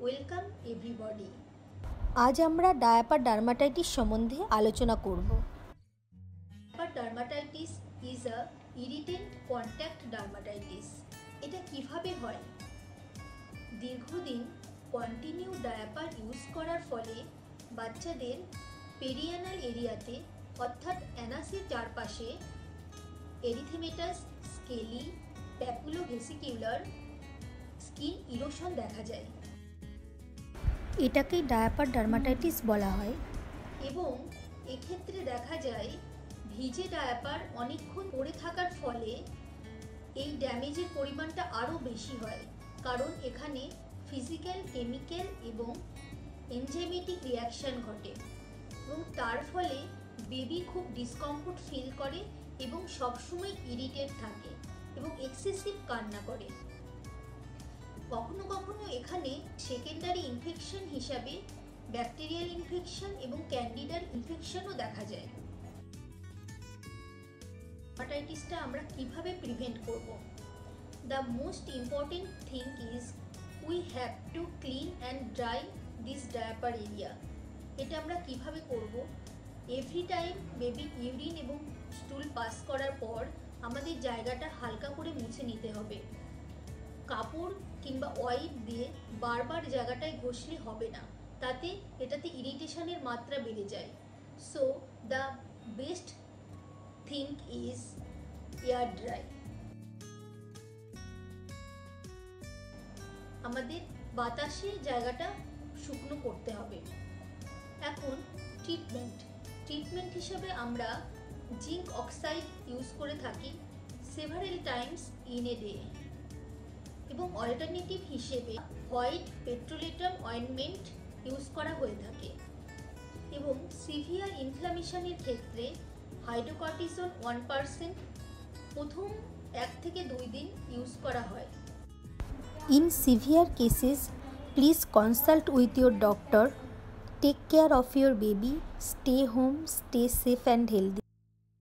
Welcome everybody. আজ আমরা diaper dermatitis সম্বন্ধে আলোচনা করব। Diaper dermatitis is a irritant contact dermatitis. এটা কিভাবে হয়? দীর্ঘদিন কন্টিনিউ ডায়াপার ইউজ করার ফলে বাচ্চাদের পেরিয়ানাল এরিয়াতে অর্থাৎ অ্যানাসের চারপাশে এরিথেমেটাস, স্কেলি, প্যাপুলোভেসিকিউলার স্কিন ইরোশন দেখা যায়। এটাকেই ডায়াপার ডার্মাটাইটিস বলা হয়। এবং এক্ষেত্রে দেখা যায় ভিজে ডায়াপার অনেকক্ষণ পরে থাকার ফলে এই ড্যামেজের পরিমাণটা আরও বেশি হয়, কারণ এখানে ফিজিক্যাল, কেমিক্যাল এবং এনজাইমেটিক রিয়াকশান ঘটে এবং তার ফলে বেবি খুব ডিসকমফোর্ট ফিল করে এবং সবসময় ইরিটেট থাকে এবং এক্সেসিভ কান্না করে। কখনো কখনো এখানে সেকেন্ডারি ইনফেকশন হিসাবে ব্যাকটেরিয়াল ইনফেকশন এবং ক্যান্ডিডার ইনফেকশনও দেখা যায়। ডার্মাটাইটিসটা আমরা কিভাবে প্রিভেন্ট করব? The most important thing is we have to clean and dry this diaper area. এটা আমরা কিভাবে করব? এভরি টাইম বেবি ইউরিন এবং স্টুল পাস করার পর আমাদের জায়গাটা হালকা করে মুছে নিতে হবে। কাপড় কিংবা ওয়াইপ দিয়ে বারবার জায়গাটায় ঘষলে হবে না, তাতে এটাতে ইরিটেশনের মাত্রা বেড়ে যায়। So the best thing is air dry. আমাদের বাতাসে জায়গাটা শুকনো করতে হবে। এখন ট্রিটমেন্ট হিসেবে আমরা জিঙ্ক অক্সাইড ইউজ করে থাকি several Times in a day, এবং অল্টারনেটিভ হিসেবে হোয়াইট পেট্রোলেটাম অয়েন্টমেন্ট ইউজ করা হয়ে থাকে। এবং সিভিয়ার ইনফ্লামেশনের ক্ষেত্রে হাইড্রোকর্টিসন 1% প্রথম 1 থেকে 2 দিন ইউজ করা হয়। In severe cases, please consult with your doctor. Take care of your baby. Stay home, stay safe and healthy.